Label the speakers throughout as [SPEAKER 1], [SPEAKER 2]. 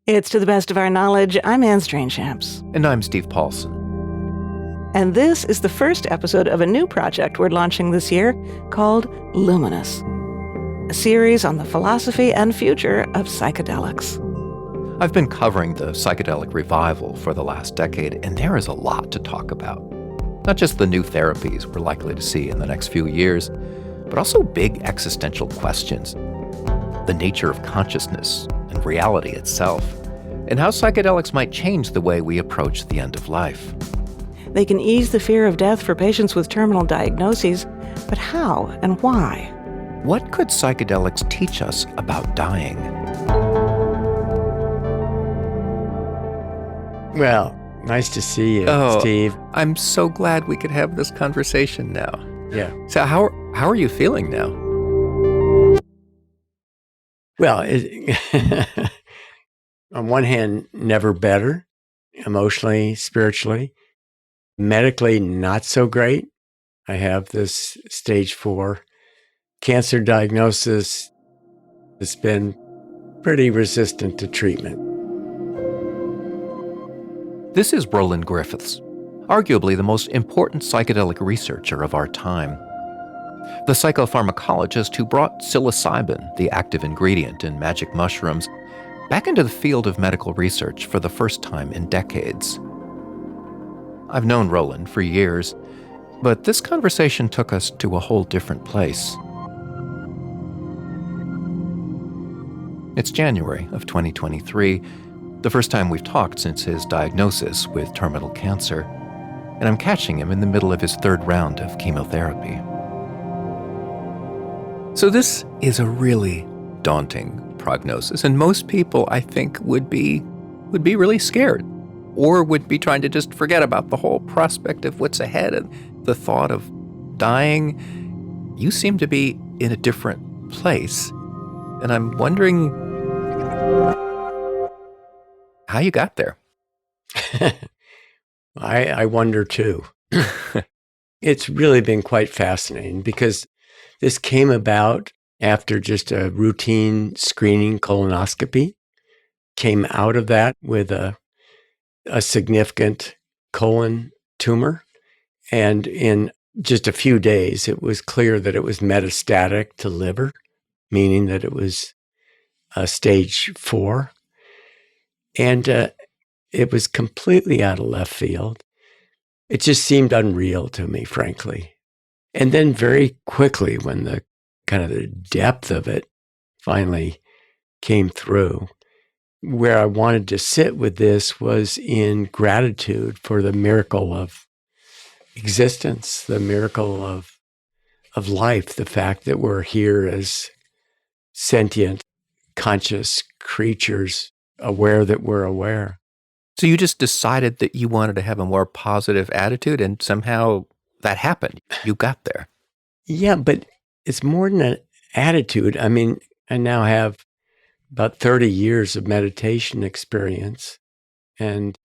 [SPEAKER 1] It's To the Best of Our Knowledge. I'm Anne Strangeshamps.
[SPEAKER 2] And I'm Steve Paulson.
[SPEAKER 1] And this is the first episode of a new project we're launching this year called Luminous, a series on the philosophy and future of psychedelics.
[SPEAKER 2] I've been covering the psychedelic revival for the last decade, and there is a lot to talk about. Not just the new therapies we're likely to see in the next few years, but also big existential questions. The nature of consciousness and reality itself, and how psychedelics might change the way we approach the end of life.
[SPEAKER 1] They can ease the fear of death for patients with terminal diagnoses, but how and why?
[SPEAKER 2] What could psychedelics teach us about dying?
[SPEAKER 3] Well, nice to see you, Steve.
[SPEAKER 2] I'm so glad we could have this conversation now.
[SPEAKER 3] Yeah.
[SPEAKER 2] So how are you feeling now?
[SPEAKER 3] Well, on one hand, never better, emotionally, spiritually. Medically, not so great. I have this stage 4 cancer diagnosis that's been pretty resistant to treatment.
[SPEAKER 2] This is Roland Griffiths, arguably the most important psychedelic researcher of our time. The psychopharmacologist who brought psilocybin, the active ingredient in magic mushrooms, back into the field of medical research for the first time in decades. I've known Roland for years, but this conversation took us to a whole different place. It's January of 2023, the first time we've talked since his diagnosis with terminal cancer, and I'm catching him in the middle of his 3rd round of chemotherapy. So this is a really daunting prognosis, and most people, I think, would be really scared, or would be trying to just forget about the whole prospect of what's ahead and the thought of dying. You seem to be in a different place, and I'm wondering how you got there.
[SPEAKER 3] I wonder too. It's really been quite fascinating because this came about after just a routine screening colonoscopy. Came out of that with a significant colon tumor. And in just a few days, it was clear that it was metastatic to liver, meaning that it was stage 4. And it was completely out of left field. It just seemed unreal to me, frankly. And then very quickly, when the kind of the depth of it finally came through, where I wanted to sit with this was in gratitude for the miracle of existence, the miracle of life, the fact that we're here as sentient, conscious creatures, aware that we're aware.
[SPEAKER 2] So you just decided that you wanted to have a more positive attitude, and somehow that happened. You got there.
[SPEAKER 3] Yeah, but it's more than an attitude. I mean, I now have about 30 years of meditation experience, and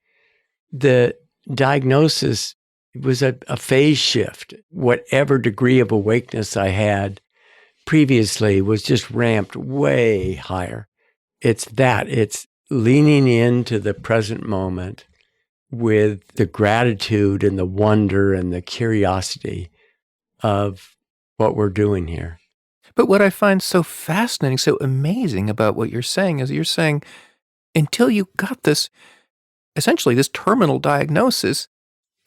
[SPEAKER 3] the diagnosis was a phase shift. Whatever degree of awakeness I had previously was just ramped way higher. It's leaning into the present moment with the gratitude and the wonder and the curiosity of what we're doing here.
[SPEAKER 2] But what I find so fascinating, so amazing about what you're saying is you're saying until you got this, essentially this terminal diagnosis,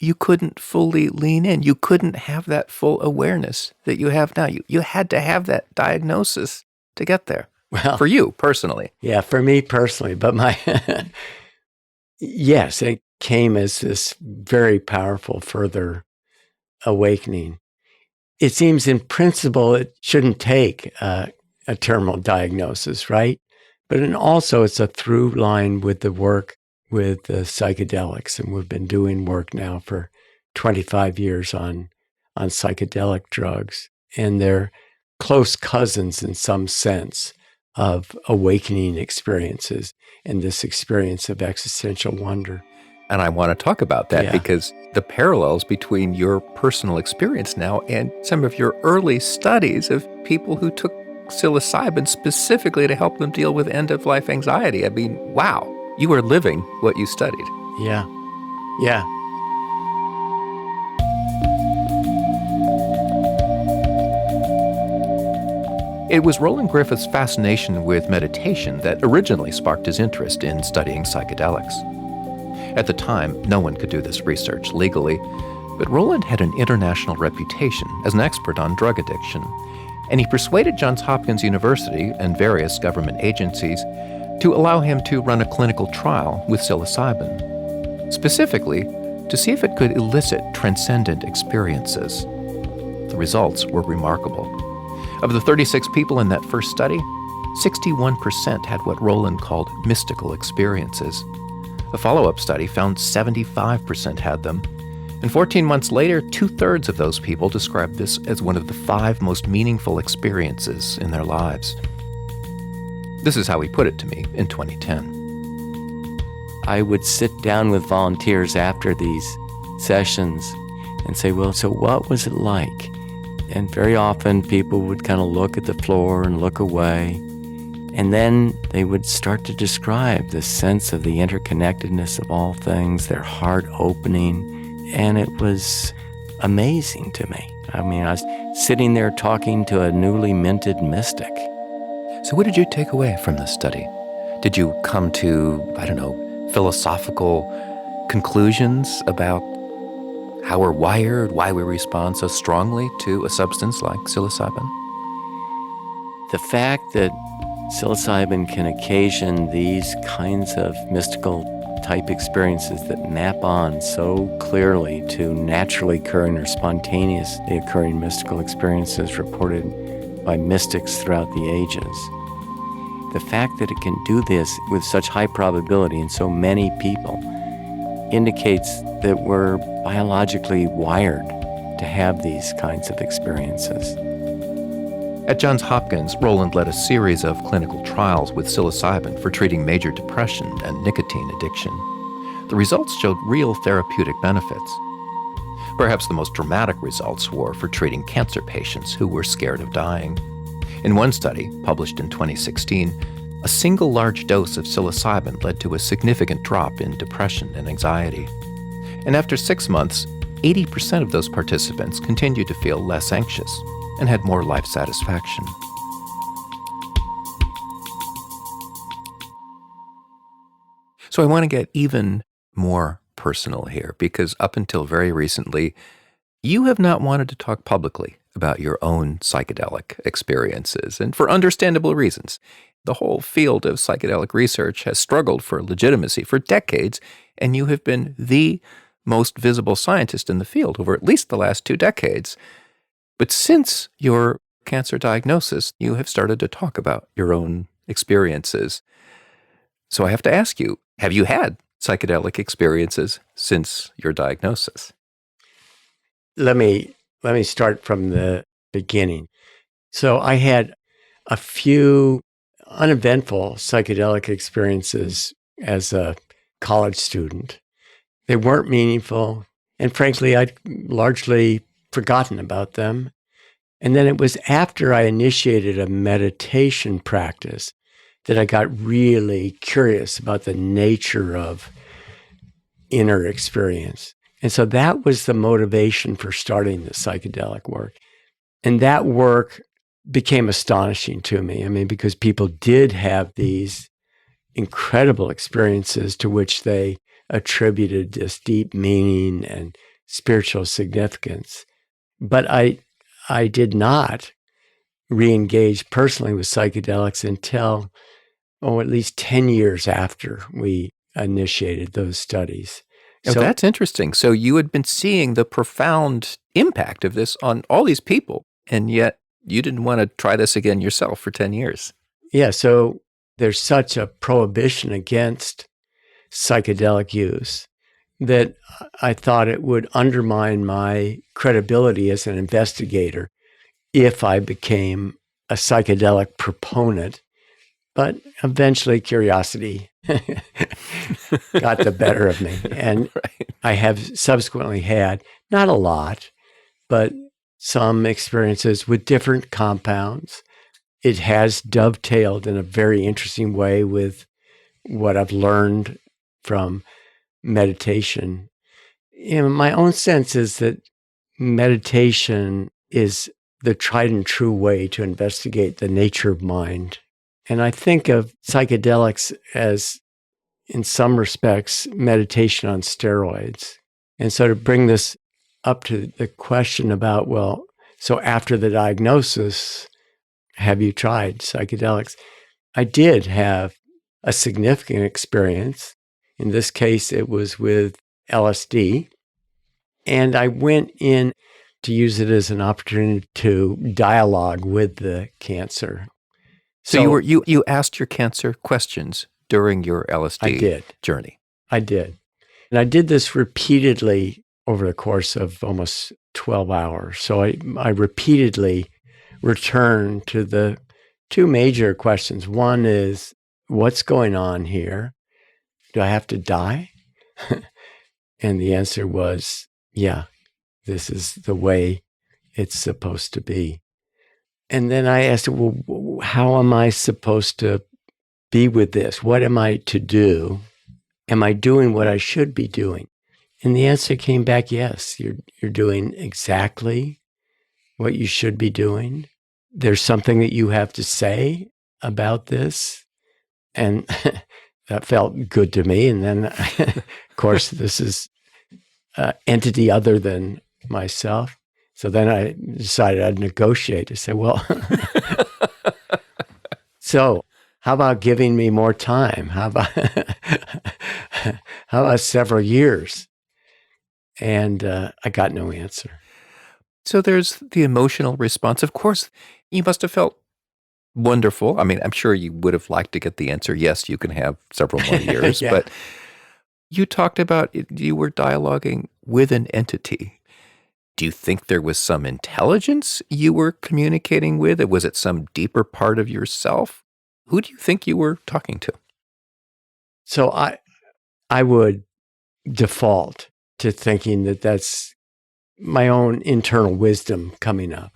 [SPEAKER 2] you couldn't fully lean in. You couldn't have that full awareness that you have now. You had to have that diagnosis to get there.
[SPEAKER 3] Well,
[SPEAKER 2] for you personally.
[SPEAKER 3] Yeah, for me personally. But yes, it came as this very powerful further awakening. It seems in principle it shouldn't take a terminal diagnosis, right? But also it's a through line with the work with the psychedelics. And we've been doing work now for 25 years on psychedelic drugs. And they're close cousins in some sense of awakening experiences and this experience of existential wonder.
[SPEAKER 2] And I want to talk about that because the parallels between your personal experience now and some of your early studies of people who took psilocybin specifically to help them deal with end-of-life anxiety. I mean, wow. You were living what you studied.
[SPEAKER 3] Yeah. Yeah.
[SPEAKER 2] It was Roland Griffiths' fascination with meditation that originally sparked his interest in studying psychedelics. At the time, no one could do this research legally, but Roland had an international reputation as an expert on drug addiction, and he persuaded Johns Hopkins University and various government agencies to allow him to run a clinical trial with psilocybin, specifically to see if it could elicit transcendent experiences. The results were remarkable. Of the 36 people in that first study, 61% had what Roland called mystical experiences. A follow-up study found 75% had them, and 14 months later, 2/3 of those people described this as one of the 5 most meaningful experiences in their lives. This is how he put it to me in 2010.
[SPEAKER 4] I would sit down with volunteers after these sessions and say, well, so what was it like? And very often people would kind of look at the floor and look away. And then they would start to describe the sense of the interconnectedness of all things, their heart opening. And it was amazing to me. I mean, I was sitting there talking to a newly minted mystic.
[SPEAKER 2] So what did you take away from this study? Did you come to, philosophical conclusions about how we're wired, why we respond so strongly to a substance like psilocybin?
[SPEAKER 4] The fact that psilocybin can occasion these kinds of mystical type experiences that map on so clearly to naturally occurring or spontaneously occurring mystical experiences reported by mystics throughout the ages. The fact that it can do this with such high probability in so many people indicates that we're biologically wired to have these kinds of experiences.
[SPEAKER 2] At Johns Hopkins, Roland led a series of clinical trials with psilocybin for treating major depression and nicotine addiction. The results showed real therapeutic benefits. Perhaps the most dramatic results were for treating cancer patients who were scared of dying. In one study, published in 2016, a single large dose of psilocybin led to a significant drop in depression and anxiety. And after 6 months, 80% of those participants continued to feel less anxious and had more life satisfaction. So I want to get even more personal here, because up until very recently, you have not wanted to talk publicly about your own psychedelic experiences, and for understandable reasons. The whole field of psychedelic research has struggled for legitimacy for decades, and you have been the most visible scientist in the field over at least the last 2 decades. But since your cancer diagnosis, you have started to talk about your own experiences. So I have to ask you, have you had psychedelic experiences since your diagnosis?
[SPEAKER 3] Let me start from the beginning. So I had a few uneventful psychedelic experiences as a college student. They weren't meaningful, and frankly, I'd largely forgotten about them. And then it was after I initiated a meditation practice that I got really curious about the nature of inner experience. And so that was the motivation for starting the psychedelic work. And that work became astonishing to me. I mean, because people did have these incredible experiences to which they attributed this deep meaning and spiritual significance. But I did not re-engage personally with psychedelics until, at least 10 years after we initiated those studies.
[SPEAKER 2] Oh, so that's interesting. So you had been seeing the profound impact of this on all these people, and yet you didn't want to try this again yourself for 10 years.
[SPEAKER 3] Yeah, so there's such a prohibition against psychedelic use that I thought it would undermine my credibility as an investigator if I became a psychedelic proponent. But eventually curiosity got the better of me. And right. I have subsequently had, not a lot, but some experiences with different compounds. It has dovetailed in a very interesting way with what I've learned from meditation. My own sense is that meditation is the tried and true way to investigate the nature of mind. And I think of psychedelics as, in some respects, meditation on steroids. And so to bring this up to the question about, well, so after the diagnosis, have you tried psychedelics? I did have a significant experience. In this case, it was with LSD. And I went in to use it as an opportunity to dialogue with the cancer.
[SPEAKER 2] So you asked your cancer questions during your LSD journey.
[SPEAKER 3] I did. And I did this repeatedly over the course of almost 12 hours. So I repeatedly returned to the two major questions. One is, what's going on here? Do I have to die? And the answer was, yeah, this is the way it's supposed to be. And then I asked, well, how am I supposed to be with this? What am I to do? Am I doing what I should be doing? And the answer came back, yes, you're doing exactly what you should be doing. There's something that you have to say about this. And that felt good to me. And then, of course, this is an entity other than myself. So then I decided I'd negotiate to say, well, so how about giving me more time? How about several years? And I got no answer.
[SPEAKER 2] So there's the emotional response. Of course, you must have felt wonderful. I mean, I'm sure you would have liked to get the answer, yes, you can have several more years.
[SPEAKER 3] Yeah.
[SPEAKER 2] But you talked about you were dialoguing with an entity. Do you think there was some intelligence you were communicating with? Or was it some deeper part of yourself? Who do you think you were talking to?
[SPEAKER 3] So I would default to thinking that that's my own internal wisdom coming up.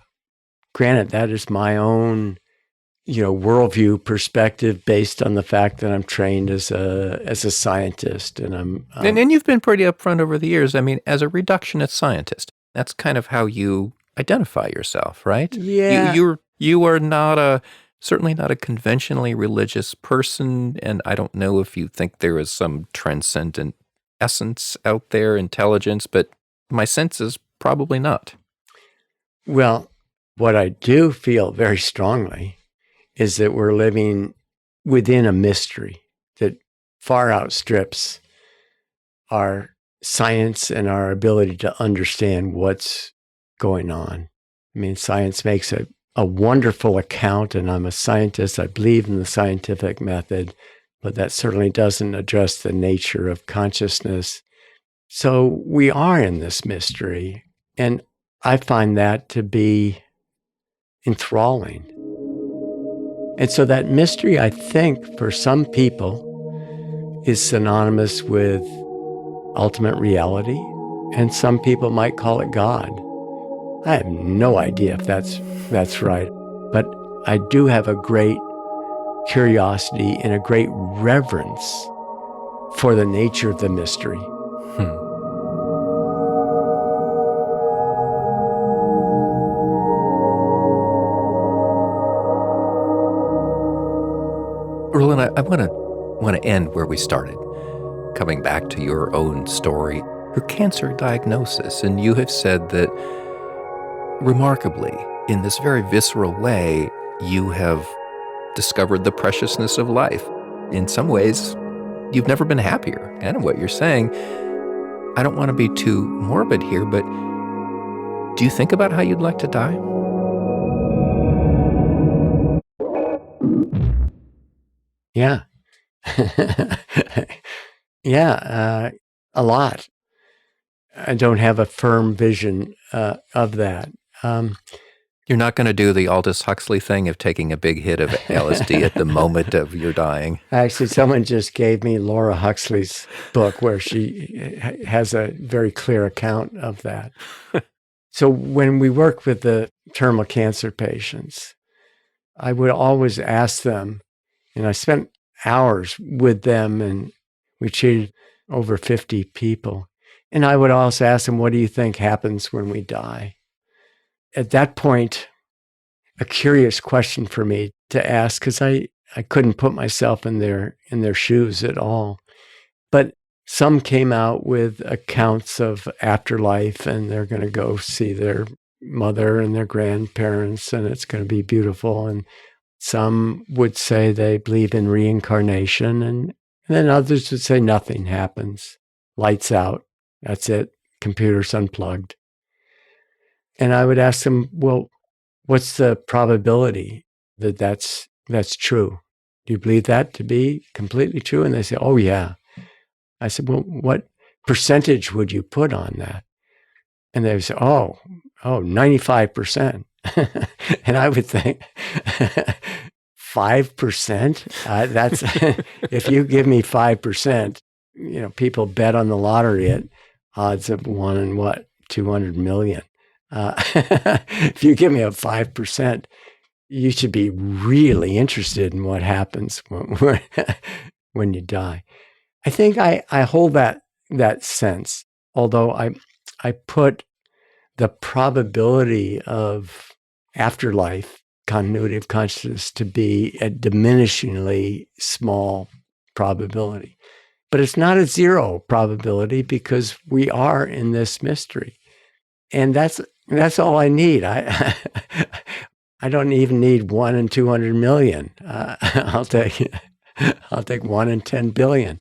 [SPEAKER 3] Granted, that is my own, worldview perspective based on the fact that I'm trained as a scientist, and I'm
[SPEAKER 2] and you've been pretty upfront over the years. I mean, as a reductionist scientist, that's kind of how you identify yourself, right?
[SPEAKER 3] Yeah.
[SPEAKER 2] You are certainly not a conventionally religious person, and I don't know if you think there is some transcendent essence out there, intelligence, but my sense is probably not.
[SPEAKER 3] Well, what I do feel very strongly is that we're living within a mystery that far outstrips our science and our ability to understand what's going on. I mean, science makes a wonderful account, and I'm a scientist. I believe in the scientific method, but that certainly doesn't address the nature of consciousness. So we are in this mystery, and I find that to be enthralling. And so that mystery, I think, for some people is synonymous with ultimate reality, and some people might call it God. I have no idea if that's right, but I do have a great curiosity and a great reverence for the nature of the mystery.
[SPEAKER 2] Roland, I want to end where we started, coming back to your own story, your cancer diagnosis. And you have said that, remarkably, in this very visceral way, you have discovered the preciousness of life. In some ways, you've never been happier. And what you're saying, I don't want to be too morbid here, but do you think about how you'd like to die?
[SPEAKER 3] Yeah. Yeah, a lot. I don't have a firm vision of that.
[SPEAKER 2] You're not going to do the Aldous Huxley thing of taking a big hit of LSD at the moment of your dying.
[SPEAKER 3] Actually, someone just gave me Laura Huxley's book where she has a very clear account of that. So when we work with the terminal cancer patients, I would always ask them, and I spent hours with them, and we treated over 50 people. And I would also ask them, what do you think happens when we die? At that point, a curious question for me to ask, because I couldn't put myself in their shoes at all. But some came out with accounts of afterlife, and they're going to go see their mother and their grandparents, and it's going to be beautiful. And some would say they believe in reincarnation, and then others would say nothing happens. Lights out. That's it. Computers unplugged. And I would ask them, well, what's the probability that that's true? Do you believe that to be completely true? And they say, oh, yeah. I said, well, what percentage would you put on that? And they would say, 95%. And I would think, 5%? That's if you give me 5%, people bet on the lottery at odds of 1 in 200 million. If you give me a 5%, you should be really interested in what happens when you die. I think I hold that sense, although I put the probability of afterlife, continuity of consciousness, to be a diminishingly small probability. But it's not a zero probability, because we are in this mystery. And that's all I need. I don't even need 1 in 200 million. I'll take 1 in 10 billion.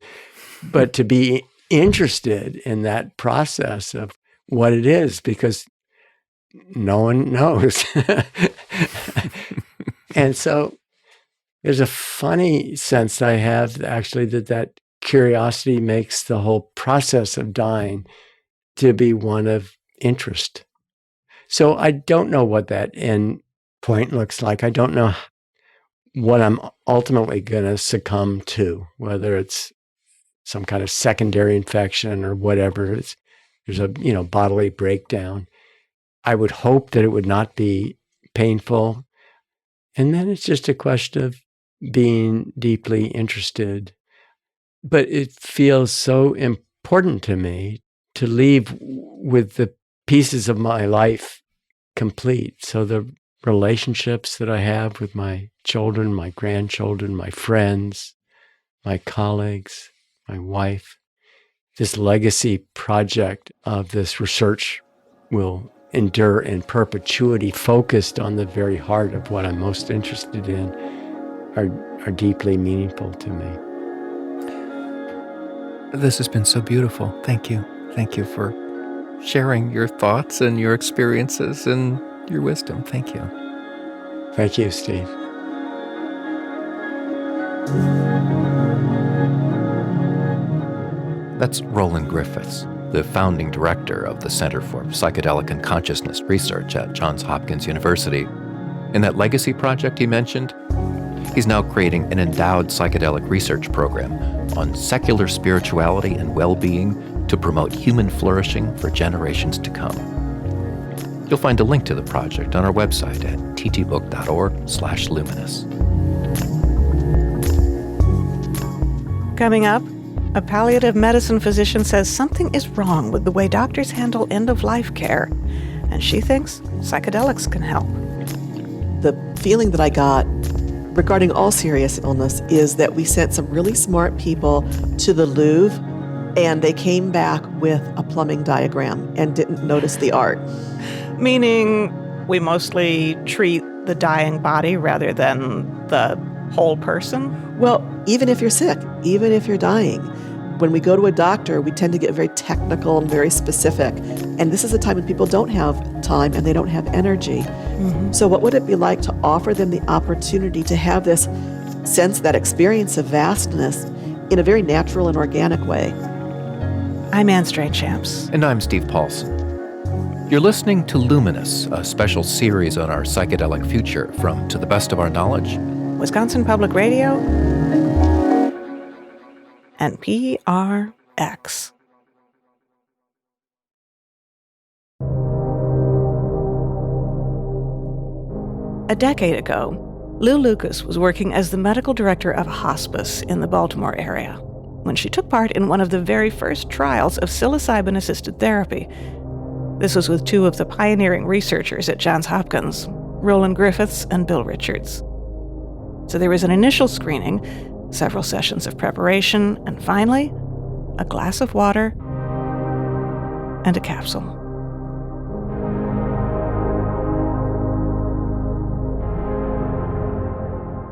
[SPEAKER 3] But to be interested in that process of what it is, because no one knows. And so there's a funny sense I have, actually, that curiosity makes the whole process of dying to be one of interest. So I don't know what that end point looks like. I don't know what I'm ultimately going to succumb to, whether it's some kind of secondary infection or whatever. There's a bodily breakdown. I would hope that it would not be painful. And then it's just a question of being deeply interested. But it feels so important to me to leave with the pieces of my life complete. So the relationships that I have with my children, my grandchildren, my friends, my colleagues, my wife, this legacy project of this research will endure in perpetuity, focused on the very heart of what I'm most interested in, are deeply meaningful to me.
[SPEAKER 2] This has been so beautiful. Thank you. Thank you for sharing your thoughts and your experiences and your wisdom. Thank you.
[SPEAKER 3] Thank you, Steve.
[SPEAKER 2] That's Roland Griffiths, the founding director of the Center for Psychedelic and Consciousness Research at Johns Hopkins University. In that legacy project he mentioned, he's now creating an endowed psychedelic research program on secular spirituality and well-being to promote human flourishing for generations to come. You'll find a link to the project on our website at ttbook.org/luminous.
[SPEAKER 1] Coming up, a palliative medicine physician says something is wrong with the way doctors handle end-of-life care, and she thinks psychedelics can help.
[SPEAKER 5] The feeling that I got regarding all serious illness is that we sent some really smart people to the Louvre, and they came back with a plumbing diagram and didn't notice the art.
[SPEAKER 1] Meaning we mostly treat the dying body rather than the whole person?
[SPEAKER 5] Well, even if you're sick, even if you're dying, when we go to a doctor, we tend to get very technical and very specific. And this is a time when people don't have time and they don't have energy. Mm-hmm. So what would it be like to offer them the opportunity to have this sense, that experience of vastness in a very natural and organic way?
[SPEAKER 1] I'm Anne Straight-Champs.
[SPEAKER 2] And I'm Steve Paulson. You're listening to Luminous, a special series on our psychedelic future from To the Best of Our Knowledge,
[SPEAKER 1] Wisconsin Public Radio, and PRX. A decade ago, Lukas was working as the medical director of a hospice in the Baltimore area when she took part in one of the very first trials of psilocybin-assisted therapy. This was with two of the pioneering researchers at Johns Hopkins, Roland Griffiths and Bill Richards. So there was an initial screening, several sessions of preparation, and finally, a glass of water and a capsule.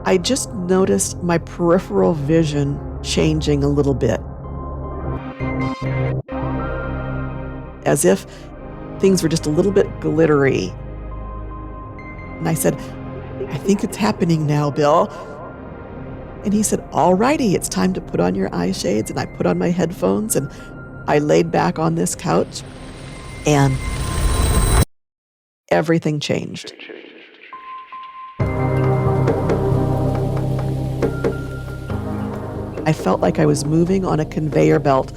[SPEAKER 5] I just noticed my peripheral vision changing a little bit. As if things were just a little bit glittery. And I said, I think it's happening now, Bill. And he said, all righty, it's time to put on your eye shades. And I put on my headphones and I laid back on this couch and everything changed. I felt like I was moving on a conveyor belt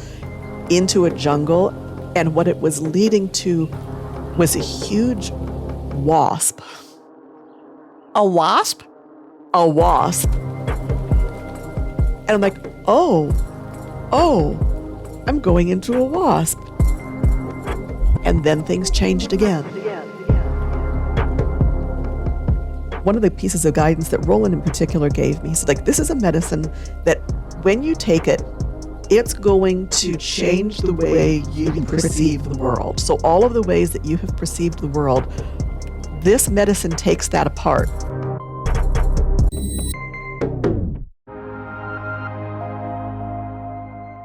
[SPEAKER 5] into a jungle, and what it was leading to was a huge wasp.
[SPEAKER 1] A wasp?
[SPEAKER 5] A wasp. And I'm like, oh, I'm going into a wasp. And then things changed again. One of the pieces of guidance that Roland in particular gave me, he said, like, this is a medicine that when you take it, it's going to change the way you perceive the world. So all of the ways that you have perceived the world, this medicine takes that apart.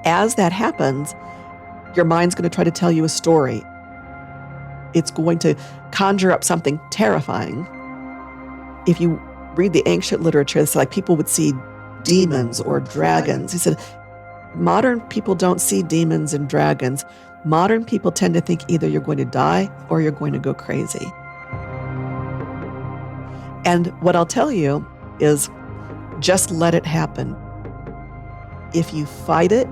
[SPEAKER 5] As that happens, your mind's going to try to tell you a story. It's going to conjure up something terrifying. If you read the ancient literature, it's like people would see demons or dragons. He said, modern people don't see demons and dragons. Modern people tend to think either you're going to die or you're going to go crazy. And what I'll tell you is just let it happen. If you fight it,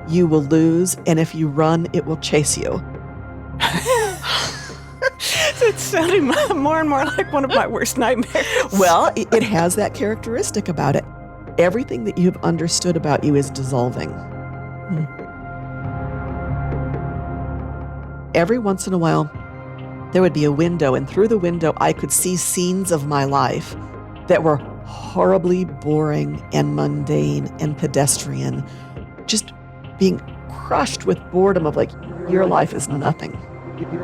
[SPEAKER 5] you will lose. And if you run, it will chase you.
[SPEAKER 1] It's sounding more and more like one of my worst nightmares.
[SPEAKER 5] Well, it has that characteristic about it. Everything that you've understood about you is dissolving. Every once in a while, there would be a window, and through the window, I could see scenes of my life that were horribly boring and mundane and pedestrian, just being crushed with boredom of like, your life is nothing.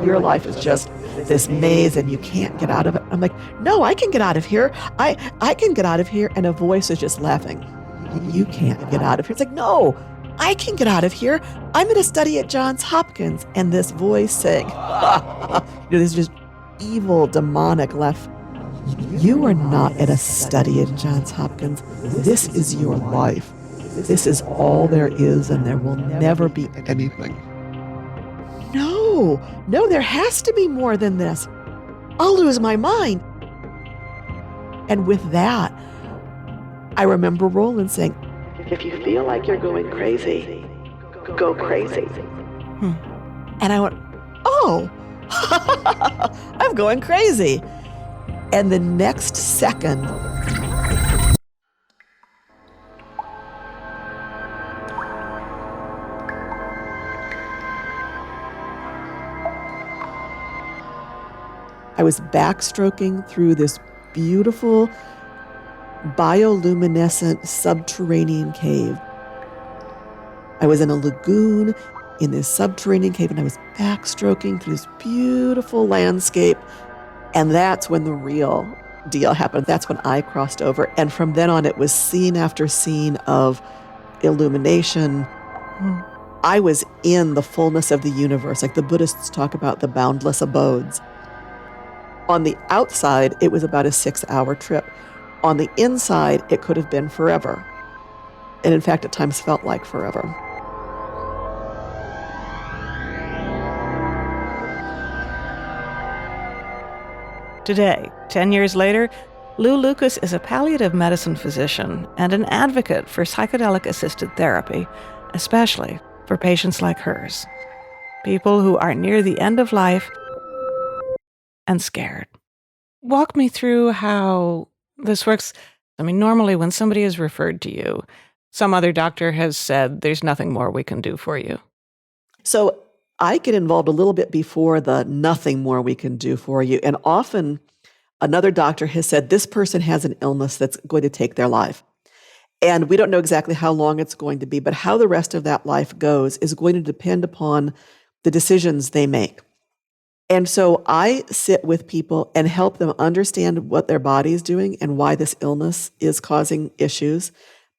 [SPEAKER 5] Your life is just this maze and you can't get out of it. I'm like, no, I can get out of here. I can get out of here. And a voice is just laughing. You can't get out of here. It's like, no, I can get out of here. I'm going to study at Johns Hopkins. And this voice saying, this just evil, demonic laugh. You are not at a study at Johns Hopkins. This is your life. This is all there is, and there will never be anything. No, there has to be more than this. I'll lose my mind. And with that, I remember Roland saying, if you feel like you're going crazy, go crazy. And I went, oh, I'm going crazy. And the next second, I was backstroking through this beautiful bioluminescent subterranean cave. I was in a lagoon in this subterranean cave, and I was backstroking through this beautiful landscape. And that's when the real deal happened. That's when I crossed over. And from then on, it was scene after scene of illumination. I was in the fullness of the universe, like the Buddhists talk about the boundless abodes. On the outside, it was about a 6-hour trip. On the inside, it could have been forever. And in fact, at times felt like forever.
[SPEAKER 1] Today, 10 years later, Lukas is a palliative medicine physician and an advocate for psychedelic-assisted therapy, especially for patients like hers, people who are near the end of life and scared. Walk me through how This works. I mean, normally when somebody is referred to you, some other doctor has said, there's nothing more we can do for you.
[SPEAKER 5] So I get involved a little bit before the nothing more we can do for you. And often another doctor has said, this person has an illness that's going to take their life. And we don't know exactly how long it's going to be, but how the rest of that life goes is going to depend upon the decisions they make. And so I sit with people and help them understand what their body is doing and why this illness is causing issues,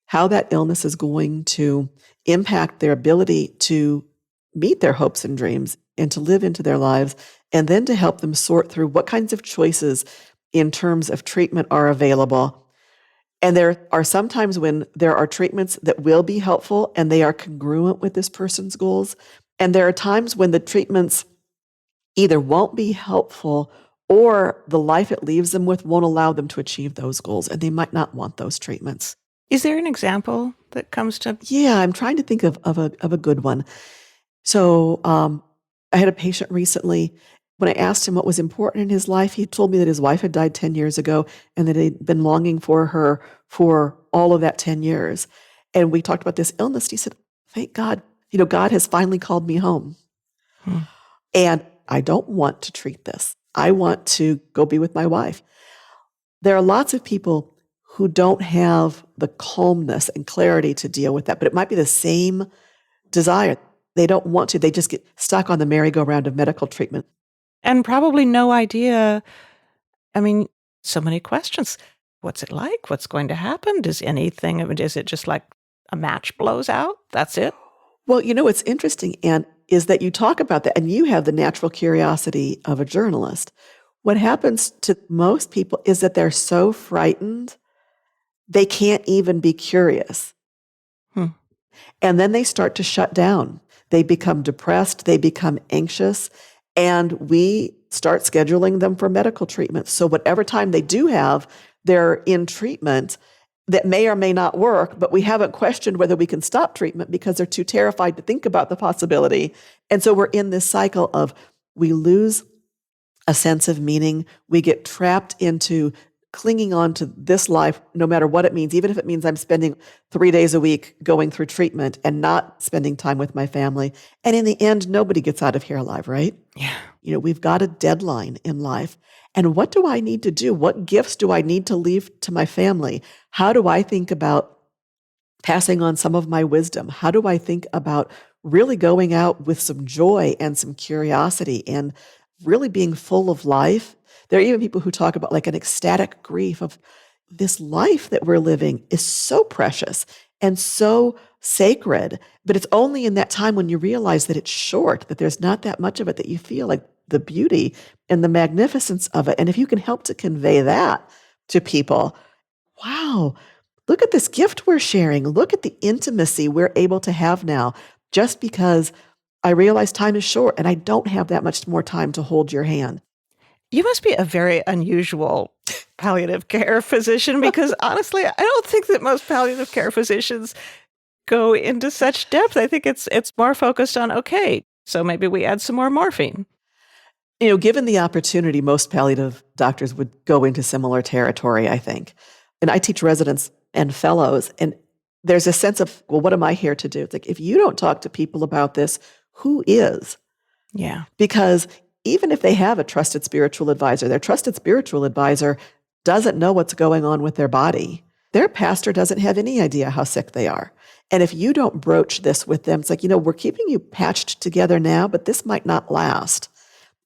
[SPEAKER 5] how that illness is going to impact their ability to meet their hopes and dreams and to live into their lives, and then to help them sort through what kinds of choices in terms of treatment are available. And there are some times when there are treatments that will be helpful and they are congruent with this person's goals. And there are times when the treatments either won't be helpful or the life it leaves them with won't allow them to achieve those goals, and they might not want those treatments.
[SPEAKER 1] Is there an example that comes to?
[SPEAKER 5] Yeah, I'm trying to think of a good one. So I had a patient recently. When I asked him what was important in his life, he told me that his wife had died 10 years ago and that he'd been longing for her for all of that 10 years. And we talked about this illness. He said, thank God, God has finally called me home. And I don't want to treat this. I want to go be with my wife. There are lots of people who don't have the calmness and clarity to deal with that, but it might be the same desire. They don't want to. They just get stuck on the merry-go-round of medical treatment.
[SPEAKER 1] And probably no idea. I mean, so many questions. What's it like? What's going to happen? Is it just like a match blows out? That's it?
[SPEAKER 5] Well, what's interesting, Anne, is that you talk about that and you have the natural curiosity of a journalist. What happens to most people is that they're so frightened, they can't even be curious. And then they start to shut down. They become depressed, they become anxious, and we start scheduling them for medical treatment. So whatever time they do have, they're in treatment that may or may not work, but we haven't questioned whether we can stop treatment because they're too terrified to think about the possibility. And so we're in this cycle of we lose a sense of meaning. We get trapped into clinging on to this life, no matter what it means, even if it means I'm spending 3 days a week going through treatment and not spending time with my family. And in the end, nobody gets out of here alive, right?
[SPEAKER 1] Yeah.
[SPEAKER 5] We've got a deadline in life. And what do I need to do? What gifts do I need to leave to my family? How do I think about passing on some of my wisdom? How do I think about really going out with some joy and some curiosity and really being full of life? There are even people who talk about like an ecstatic grief of this life that we're living is so precious and so sacred, but it's only in that time when you realize that it's short, that there's not that much of it, that you feel like the beauty and the magnificence of it. And if you can help to convey that to people, wow, look at this gift we're sharing. Look at the intimacy we're able to have now, just because I realize time is short and I don't have that much more time to hold your hand.
[SPEAKER 1] You must be a very unusual palliative care physician because honestly, I don't think that most palliative care physicians go into such depth. I think it's more focused on, okay, so maybe we add some more morphine.
[SPEAKER 5] Given the opportunity, most palliative doctors would go into similar territory, I think. And I teach residents and fellows, and there's a sense of, well, what am I here to do? It's like, if you don't talk to people about this, who is?
[SPEAKER 1] Yeah.
[SPEAKER 5] Because even if they have a trusted spiritual advisor, their trusted spiritual advisor doesn't know what's going on with their body. Their pastor doesn't have any idea how sick they are. And if you don't broach this with them, it's like, we're keeping you patched together now, but this might not last.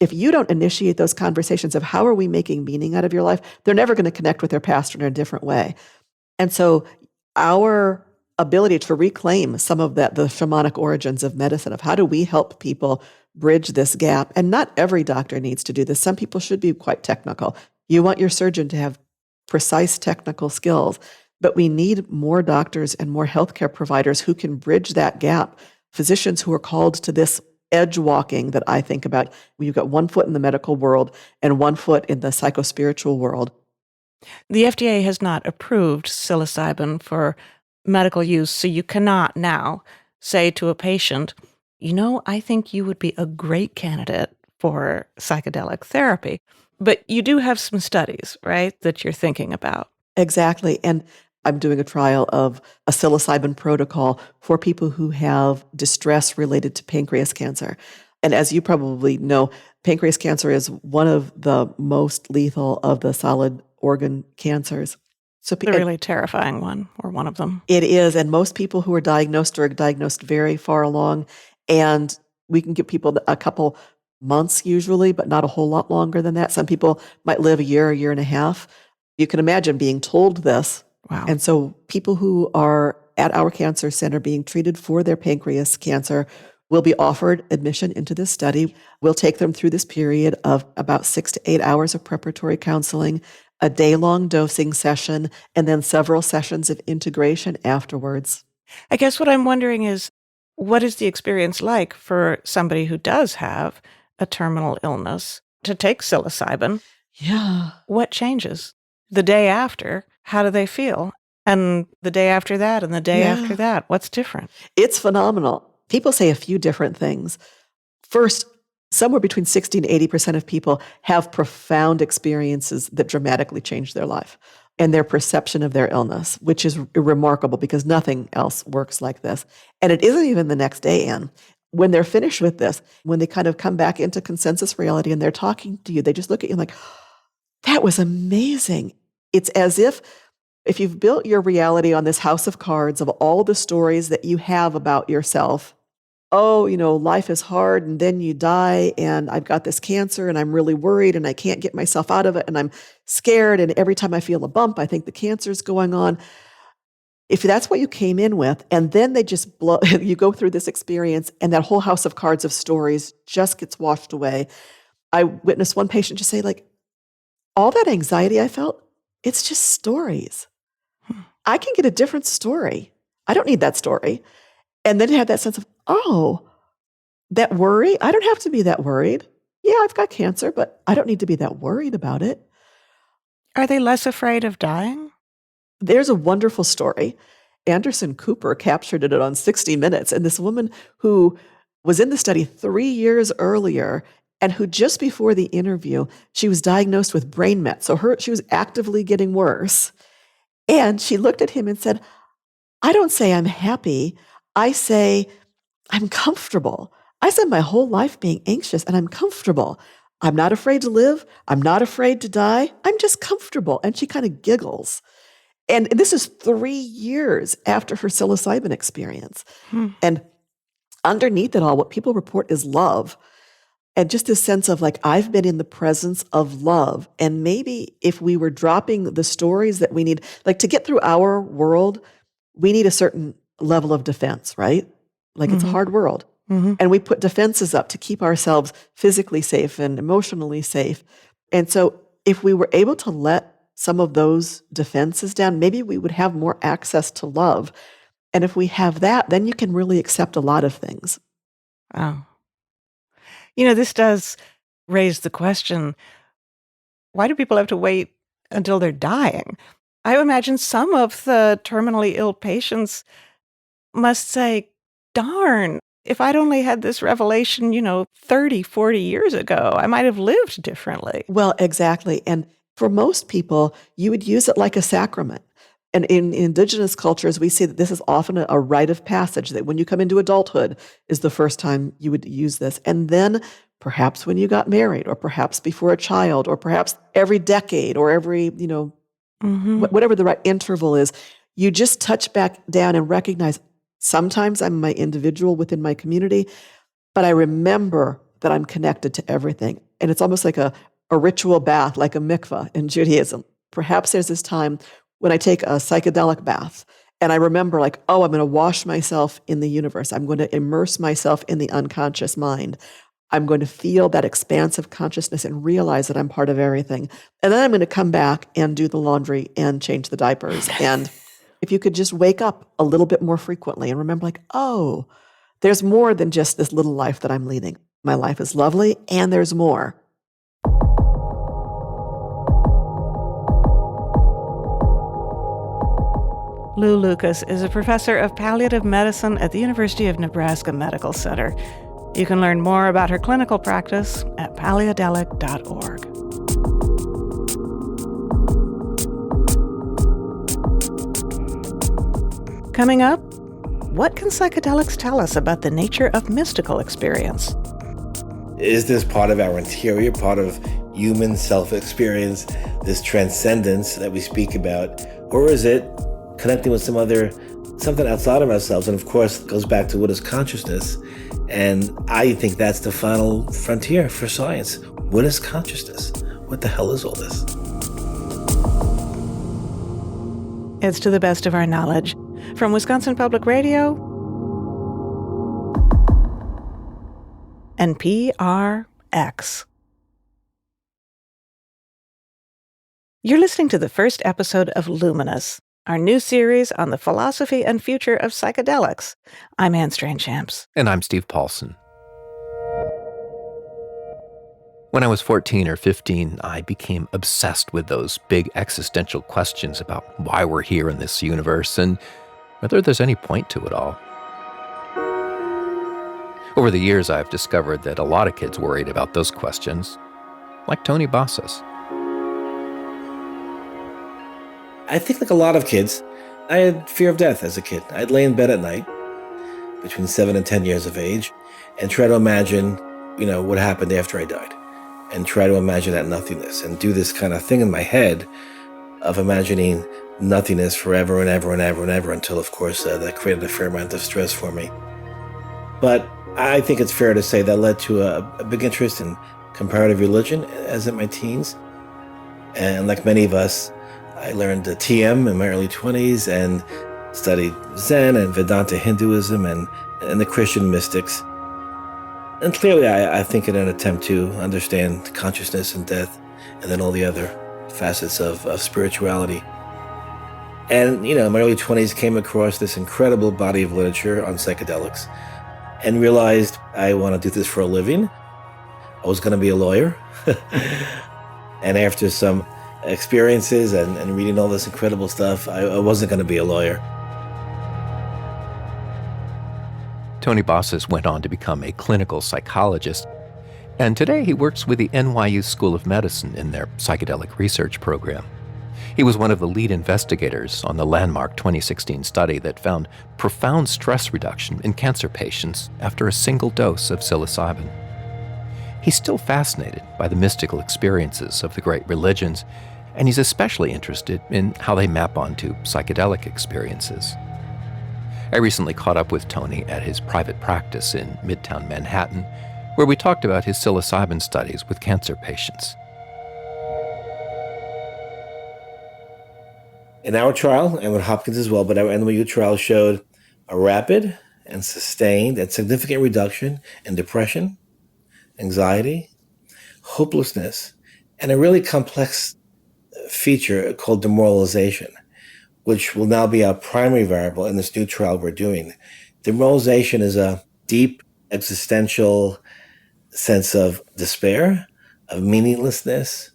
[SPEAKER 5] If you don't initiate those conversations of how are we making meaning out of your life, they're never going to connect with their pastor in a different way. And so our ability to reclaim some of the shamanic origins of medicine, of how do we help people bridge this gap? And not every doctor needs to do this. Some people should be quite technical. You want your surgeon to have precise technical skills, but we need more doctors and more healthcare providers who can bridge that gap. Physicians who are called to this edge walking that I think about. You've got 1 foot in the medical world and 1 foot in the psychospiritual world.
[SPEAKER 1] The FDA has not approved psilocybin for medical use, so you cannot now say to a patient, I think you would be a great candidate for psychedelic therapy. But you do have some studies, right, that you're thinking about.
[SPEAKER 5] Exactly. And I'm doing a trial of a psilocybin protocol for people who have distress related to pancreas cancer. And as you probably know, pancreas cancer is one of the most lethal of the solid organ cancers. So
[SPEAKER 1] The really terrifying one, or one of them.
[SPEAKER 5] it is. And most people who are diagnosed very far along. And we can give people a couple months usually, but not a whole lot longer than that. Some people might live a year and a half. You can imagine being told this.
[SPEAKER 1] Wow.
[SPEAKER 5] And so people who are at our cancer center being treated for their pancreas cancer will be offered admission into this study. We'll take them through this period of about 6 to 8 hours of preparatory counseling, a day-long dosing session, and then several sessions of integration afterwards.
[SPEAKER 1] I guess what I'm wondering is, what is the experience like for somebody who does have a terminal illness to take psilocybin?
[SPEAKER 5] Yeah.
[SPEAKER 1] What changes? The day after, how do they feel? And the day after that, and the day after that, what's different?
[SPEAKER 5] It's phenomenal. People say a few different things. First, somewhere between 60 and 80% of people have profound experiences that dramatically change their life and their perception of their illness, which is remarkable because nothing else works like this. And it isn't even the next day, Anne. When they're finished with this, when they kind of come back into consensus reality and they're talking to you, they just look at you like, that was amazing. It's as if you've built your reality on this house of cards of all the stories that you have about yourself. Oh, life is hard and then you die and I've got this cancer and I'm really worried and I can't get myself out of it and I'm scared and every time I feel a bump, I think the cancer's going on. If that's what you came in with and then they just you go through this experience and that whole house of cards of stories just gets washed away. I witnessed one patient just say all that anxiety I felt, it's just stories. I can get a different story. I don't need that story. And then to have that sense of, that worry, I don't have to be that worried. Yeah, I've got cancer, but I don't need to be that worried about it.
[SPEAKER 1] Are they less afraid of dying?
[SPEAKER 5] There's a wonderful story. Anderson Cooper captured it on 60 Minutes. And this woman who was in the study 3 years earlier and who just before the interview, she was diagnosed with brain mets. So she was actively getting worse. And she looked at him and said, I don't say I'm happy. I say, I'm comfortable. I spent my whole life being anxious and I'm comfortable. I'm not afraid to live. I'm not afraid to die. I'm just comfortable. And she kind of giggles. And this is 3 years after her psilocybin experience. And underneath it all, what people report is love. And just this sense of I've been in the presence of love. And maybe if we were dropping the stories that we need, to get through our world, we need a certain level of defense, right? It's a hard world. And we put defenses up to keep ourselves physically safe and emotionally safe. And so if we were able to let some of those defenses down, maybe we would have more access to love. And if we have that, then you can really accept a lot of things.
[SPEAKER 1] Wow. This does raise the question, why do people have to wait until they're dying? I imagine some of the terminally ill patients must say, darn, if I'd only had this revelation, 30, 40 years ago, I might have lived differently.
[SPEAKER 5] Well, exactly. And for most people, you would use it like a sacrament. And in indigenous cultures, we see that this is often a rite of passage, that when you come into adulthood is the first time you would use this. And then perhaps when you got married, or perhaps before a child, or perhaps every decade, or every, whatever the right interval is, you just touch back down and recognize, sometimes I'm my individual within my community, but I remember that I'm connected to everything. And it's almost like a ritual bath, like a mikvah in Judaism. Perhaps there's this time when I take a psychedelic bath and I remember I'm going to wash myself in the universe. I'm going to immerse myself in the unconscious mind. I'm going to feel that expansive consciousness and realize that I'm part of everything. And then I'm going to come back and do the laundry and change the diapers. And if you could just wake up a little bit more frequently and remember there's more than just this little life that I'm leading. My life is lovely and there's more.
[SPEAKER 1] Lou Lukas is a professor of palliative medicine at the University of Nebraska Medical Center. You can learn more about her clinical practice at palliadelic.org. Coming up, what can psychedelics tell us about the nature of mystical experience?
[SPEAKER 6] Is this part of our interior, part of human self-experience, this transcendence that we speak about? Or is it connecting with something outside of ourselves? And of course, it goes back to what is consciousness. And I think that's the final frontier for science. What is consciousness? What the hell is all this?
[SPEAKER 1] It's To the Best of Our Knowledge. From Wisconsin Public Radio and PRX. You're listening to the first episode of Luminous, our new series on the philosophy and future of psychedelics. I'm Anne Strainchamps.
[SPEAKER 2] And I'm Steve Paulson. When I was 14 or 15, I became obsessed with those big existential questions about why we're here in this universe and whether there's any point to it all. Over the years, I've discovered that a lot of kids worried about those questions, like Tony Bossis.
[SPEAKER 6] I think like a lot of kids, I had fear of death as a kid. I'd lay in bed at night between 7 and 10 years of age and try to imagine, what happened after I died, and try to imagine that nothingness and do this kind of thing in my head of imagining nothingness forever and ever and ever and ever until, of course, that created a fair amount of stress for me. But I think it's fair to say that led to a big interest in comparative religion as in my teens. And like many of us, I learned TM in my early 20s and studied Zen and Vedanta Hinduism and the Christian mystics. And clearly, I think in an attempt to understand consciousness and death and then all the other facets of spirituality. And, in my early 20s, came across this incredible body of literature on psychedelics and realized I want to do this for a living. I was going to be a lawyer. And after some experiences and reading all this incredible stuff, I wasn't going to be a lawyer.
[SPEAKER 2] Tony Bossis went on to become a clinical psychologist, and today he works with the NYU School of Medicine in their psychedelic research program. He was one of the lead investigators on the landmark 2016 study that found profound stress reduction in cancer patients after a single dose of psilocybin. He's still fascinated by the mystical experiences of the great religions, and he's especially interested in how they map onto psychedelic experiences. I recently caught up with Tony at his private practice in Midtown Manhattan, where we talked about his psilocybin studies with cancer patients.
[SPEAKER 6] In our trial, and with Hopkins as well, but our NYU trial showed a rapid and sustained and significant reduction in depression, anxiety, hopelessness, and a really complex feature called demoralization, which will now be our primary variable in this new trial we're doing. Demoralization is a deep existential sense of despair, of meaninglessness,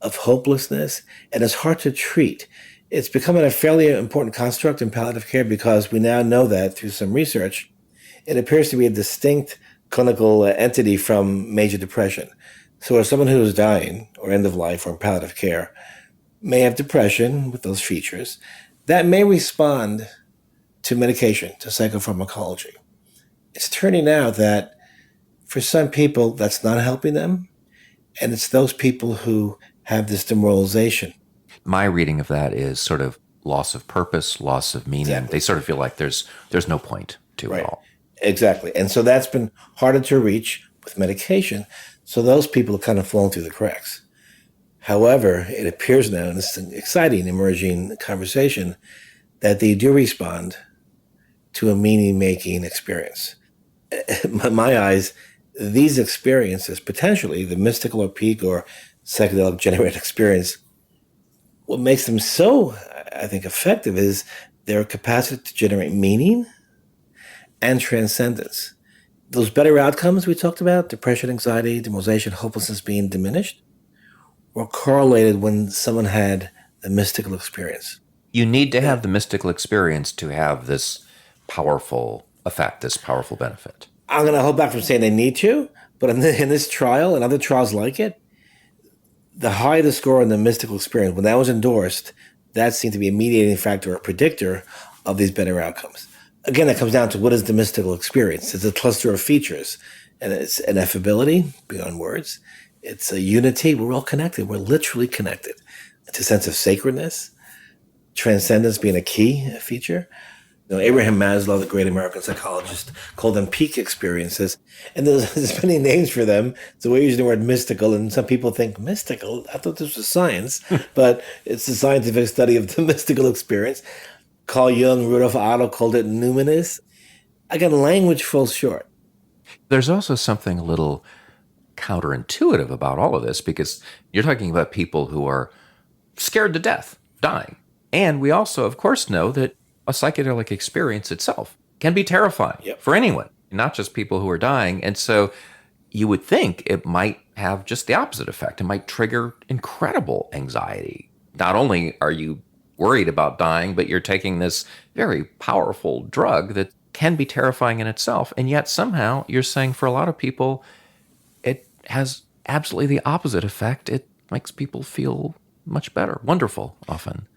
[SPEAKER 6] of hopelessness, and it's hard to treat. It's becoming a fairly important construct in palliative care because we now know that through some research, it appears to be a distinct clinical entity from major depression. So if someone who is dying or end of life or in palliative care may have depression with those features, that may respond to medication, to psychopharmacology. It's turning out that for some people, that's not helping them, and it's those people who have this demoralization.
[SPEAKER 2] My reading of that is sort of loss of purpose, loss of meaning.
[SPEAKER 6] Exactly.
[SPEAKER 2] They sort of feel like there's no point to it all.
[SPEAKER 6] Exactly. And so that's been harder to reach with medication. So those people have kind of fallen through the cracks. However, it appears now, and this is an exciting emerging conversation, that they do respond to a meaning-making experience. In my eyes, these experiences, potentially the mystical or peak or psychedelic-generated experience, what makes them so, I think, effective is their capacity to generate meaning and transcendence. Those better outcomes we talked about, depression, anxiety, demoralization, hopelessness being diminished, were correlated when someone had the mystical experience.
[SPEAKER 2] You need to have the mystical experience to have this powerful effect, this powerful benefit.
[SPEAKER 6] I'm going to hold back from saying they need to, but in this trial and other trials like it, the higher the score in the mystical experience, when that was endorsed, that seemed to be a mediating factor or predictor of these better outcomes. Again, that comes down to what is the mystical experience? It's a cluster of features, and it's an affability beyond words. It's a unity. We're all connected. We're literally connected. It's a sense of sacredness, transcendence being a key feature. Abraham Maslow, the great American psychologist, called them peak experiences. And there's many names for them. So we're using the word mystical, and some people think, mystical? I thought this was science, but it's the scientific study of the mystical experience. Carl Jung, Rudolf Otto called it luminous. Again, language falls short.
[SPEAKER 2] There's also something a little counterintuitive about all of this, because you're talking about people who are scared to death, dying. And we also, of course, know that a psychedelic experience itself can be terrifying for anyone, not just people who are dying. And so you would think it might have just the opposite effect. It might trigger incredible anxiety. Not only are you worried about dying, but you're taking this very powerful drug that can be terrifying in itself. And yet somehow you're saying for a lot of people, it has absolutely the opposite effect. It makes people feel much better, wonderful often.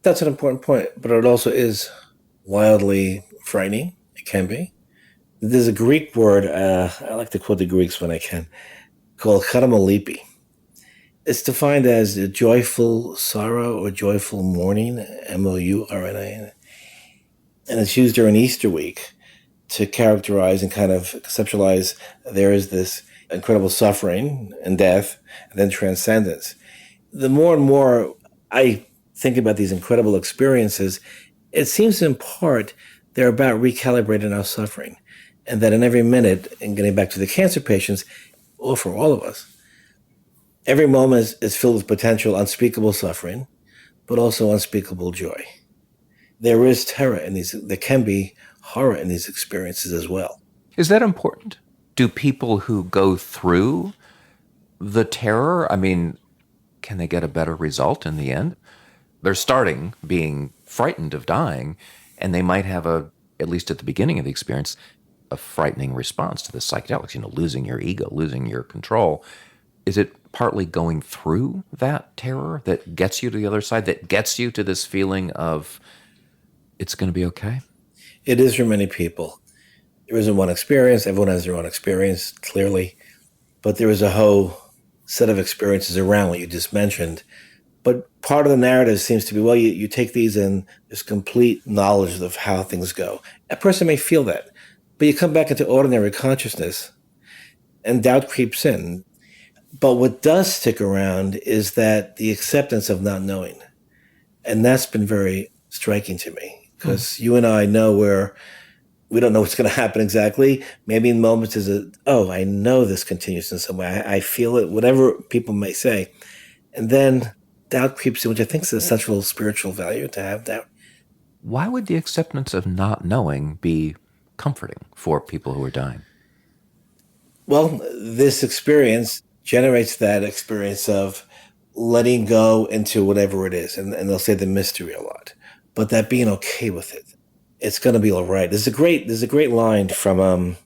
[SPEAKER 6] That's an important point, but it also is wildly frightening. It can be. There's a Greek word, I like to quote the Greeks when I can, called charamolipi. It's defined as a joyful sorrow or joyful mourning, mourna. And it's used during Easter week to characterize and kind of conceptualize there is this incredible suffering and death, and then transcendence. The more and more I think about these incredible experiences, it seems in part they're about recalibrating our suffering. And that in every minute, and getting back to the cancer patients, or for all of us, every moment is filled with potential unspeakable suffering, but also unspeakable joy. There is terror in these, there can be horror in these experiences as well.
[SPEAKER 2] Is that important? Do people who go through the terror, can they get a better result in the end? They're starting being frightened of dying, and they might have at least at the beginning of the experience, a frightening response to the psychedelics, losing your ego, losing your control. Is it partly going through that terror that gets you to the other side, that gets you to this feeling of it's going to be okay?
[SPEAKER 6] It is for many people. There isn't one experience. Everyone has their own experience, clearly. But there is a whole set of experiences around what you just mentioned. But part of the narrative seems to be, well, you take these and there's complete knowledge of how things go. A person may feel that, but you come back into ordinary consciousness and doubt creeps in. But what does stick around is that the acceptance of not knowing. And that's been very striking to me, because you and I know where we don't know what's going to happen exactly. Maybe in moments I know this continues in some way. I feel it, whatever people may say. And then doubt creeps in, which I think is an essential spiritual value to have doubt.
[SPEAKER 2] Why would the acceptance of not knowing be comforting for people who are dying?
[SPEAKER 6] Well, this experience generates that experience of letting go into whatever it is. And they'll say the mystery a lot, but that being okay with it. It's going to be all right. There's a great line from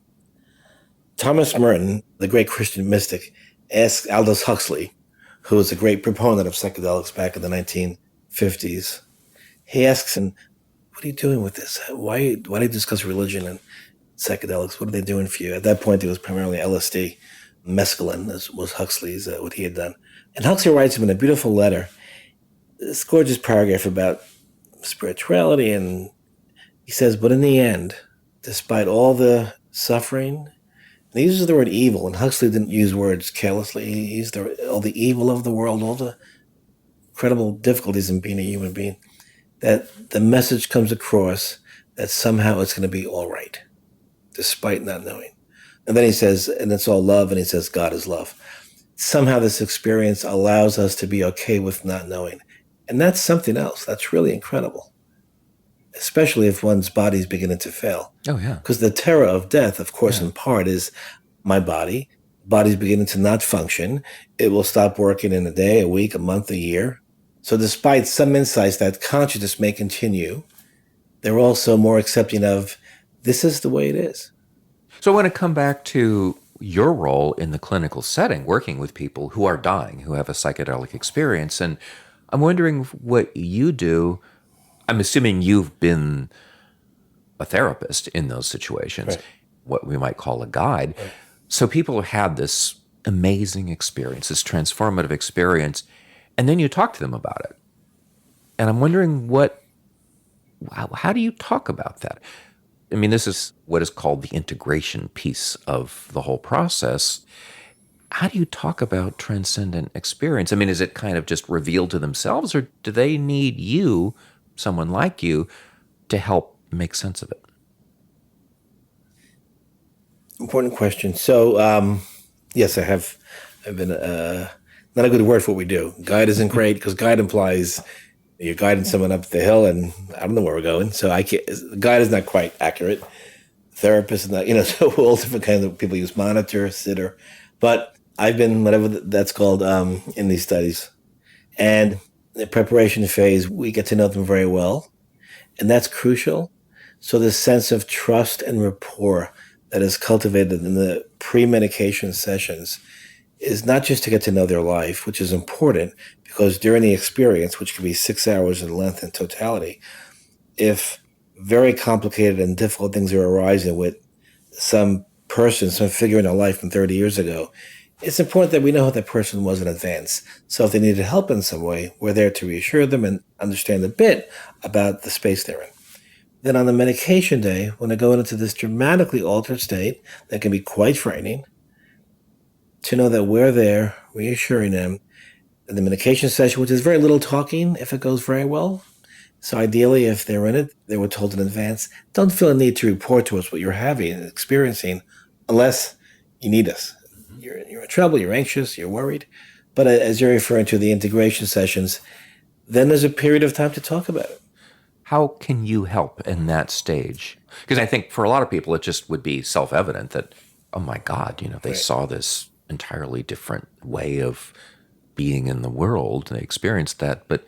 [SPEAKER 6] Thomas Merton, the great Christian mystic, asked Aldous Huxley, who was a great proponent of psychedelics back in the 1950s. He asks him, what are you doing with this? Why do you discuss religion and psychedelics? What are they doing for you? At that point, it was primarily LSD. Mescaline was Huxley's, what he had done. And Huxley writes him in a beautiful letter, this gorgeous paragraph about spirituality. And he says, but in the end, despite all the suffering, and he uses the word evil, and Huxley didn't use words carelessly. He used all the evil of the world, all the incredible difficulties in being a human being, that the message comes across that somehow it's going to be all right, despite not knowing. And then he says, and it's all love, and he says, God is love. Somehow this experience allows us to be okay with not knowing. And that's something else. That's really incredible, especially if one's body's beginning to fail.
[SPEAKER 2] Oh, yeah.
[SPEAKER 6] Because the terror of death, of course, in part is my body's beginning to not function. It will stop working in a day, a week, a month, a year. So despite some insights that consciousness may continue, they're also more accepting of this is the way it is.
[SPEAKER 2] So I want to come back to your role in the clinical setting, working with people who are dying, who have a psychedelic experience. And I'm wondering what you do I'm assuming you've been a therapist in those situations,
[SPEAKER 6] Right.
[SPEAKER 2] what we might call a guide.
[SPEAKER 6] Right.
[SPEAKER 2] So people have had this amazing experience, this transformative experience, and then you talk to them about it. And I'm wondering how do you talk about that? I mean, this is what is called the integration piece of the whole process. How do you talk about transcendent experience? I mean, is it kind of just revealed to themselves, or do they need you, someone like you, to help make sense of it?
[SPEAKER 6] Important question. So, yes, I've been not a good word for what we do. Guide isn't great because guide implies you're guiding someone up the hill, and I don't know where we're going. So I can't. Guide is not quite accurate. Therapist is not. So all different kinds of people use monitor, sitter, but I've been whatever that's called in these studies, and the preparation phase we get to know them very well, and that's crucial. So this sense of trust and rapport that is cultivated in the pre-medication sessions is not just to get to know their life, which is important because during the experience, which can be 6 hours in length in totality, if very complicated and difficult things are arising with some person, some figure in their life from 30 years ago, it's important that we know who that person was in advance. So if they needed help in some way, we're there to reassure them and understand a bit about the space they're in. Then on the medication day, when they're going into this dramatically altered state that can be quite frightening, to know that we're there reassuring them in the medication session, which is very little talking if it goes very well. So ideally, if they're in it, they were told in advance, don't feel a need to report to us what you're having and experiencing unless you need us. You're in trouble, you're anxious, you're worried. But as you're referring to the integration sessions, then there's a period of time to talk about it.
[SPEAKER 2] How can you help in that stage? Because I think for a lot of people, it just would be self-evident that, oh my God, they saw this entirely different way of being in the world. They experienced that, but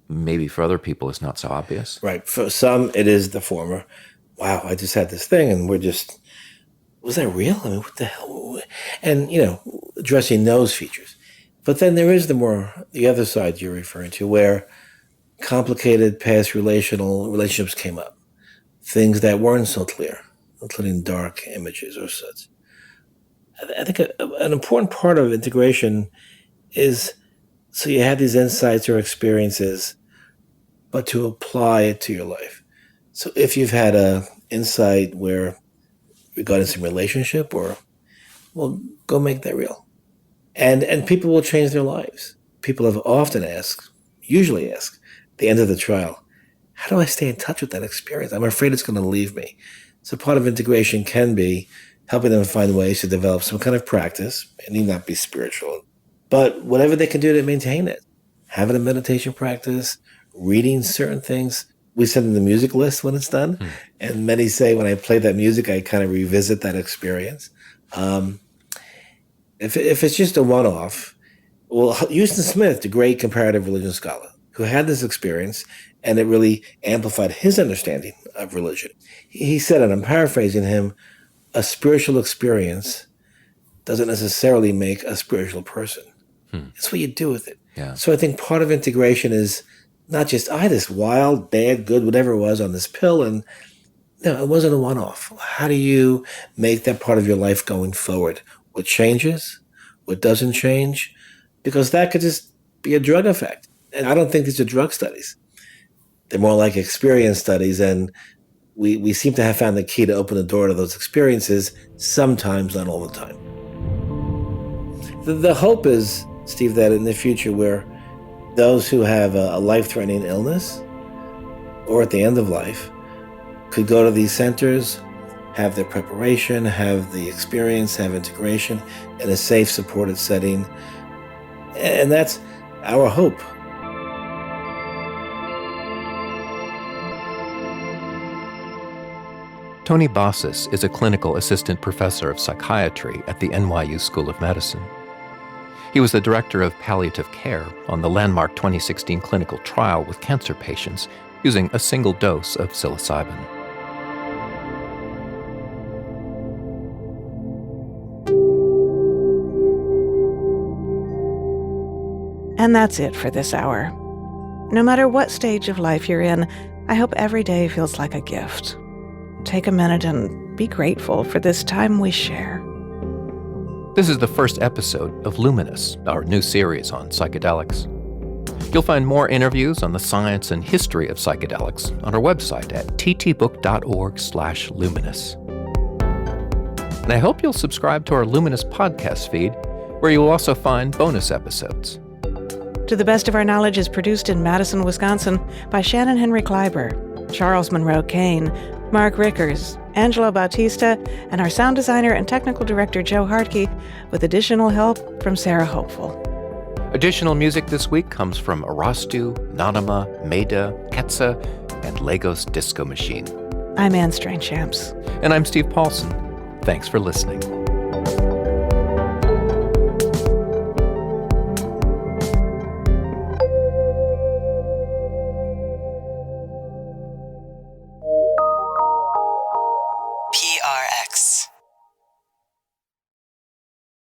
[SPEAKER 2] maybe for other people, it's not so obvious.
[SPEAKER 6] Right. For some, it is the former. Wow, I just had this thing, and was that real? I mean, what the hell? And, addressing those features. But then there is the other side you're referring to, where complicated past relationships came up. Things that weren't so clear, including dark images or such. I think an important part of integration is so you have these insights or experiences, but to apply it to your life. So if you've had an insight regarding some relationship, well, go make that real. And people will change their lives. People have often usually ask, at the end of the trial, how do I stay in touch with that experience? I'm afraid it's going to leave me. So part of integration can be helping them find ways to develop some kind of practice. It need not be spiritual, but whatever they can do to maintain it. Having a meditation practice, reading certain things. We send them the music list when it's done. And many say when I play that music, I kind of revisit that experience. If it's just a one-off, well, Houston Smith, the great comparative religion scholar, who had this experience, and it really amplified his understanding of religion. He said, and I'm paraphrasing him, a spiritual experience doesn't necessarily make a spiritual person. It's what you do with it.
[SPEAKER 2] Yeah.
[SPEAKER 6] So I think part of integration is not just, I had this wild, bad, good, whatever it was on this pill, and no, it wasn't a one-off. How do you make that part of your life going forward? What changes? What doesn't change? Because that could just be a drug effect. And I don't think these are drug studies. They're more like experience studies, and we seem to have found the key to open the door to those experiences, sometimes, not all the time. The hope is, Steve, that in the future where those who have a life-threatening illness or at the end of life could go to these centers, have their preparation, have the experience, have integration in a safe, supported setting. And that's our hope.
[SPEAKER 2] Tony Bossis is a clinical assistant professor of psychiatry at the NYU School of Medicine. He was the director of palliative care on the landmark 2016 clinical trial with cancer patients using a single dose of psilocybin.
[SPEAKER 1] And that's it for this hour. No matter what stage of life you're in, I hope every day feels like a gift. Take a minute and be grateful for this time we share.
[SPEAKER 2] This is the first episode of Luminous, our new series on psychedelics. You'll find more interviews on the science and history of psychedelics on our website at ttbook.org/luminous. And I hope you'll subscribe to our Luminous podcast feed, where you will also find bonus episodes.
[SPEAKER 1] To the Best of Our Knowledge is produced in Madison, Wisconsin by Shannon Henry Kleiber, Charles Monroe Kane, Mark Rickers, Angelo Bautista, and our sound designer and technical director Joe Hartke, with additional help from Sarah Hopeful.
[SPEAKER 2] Additional music this week comes from Arastu, Nanama, Maida, Ketsa, and Lagos Disco Machine.
[SPEAKER 1] I'm Anne Strainchamps.
[SPEAKER 2] And I'm Steve Paulson. Thanks for listening.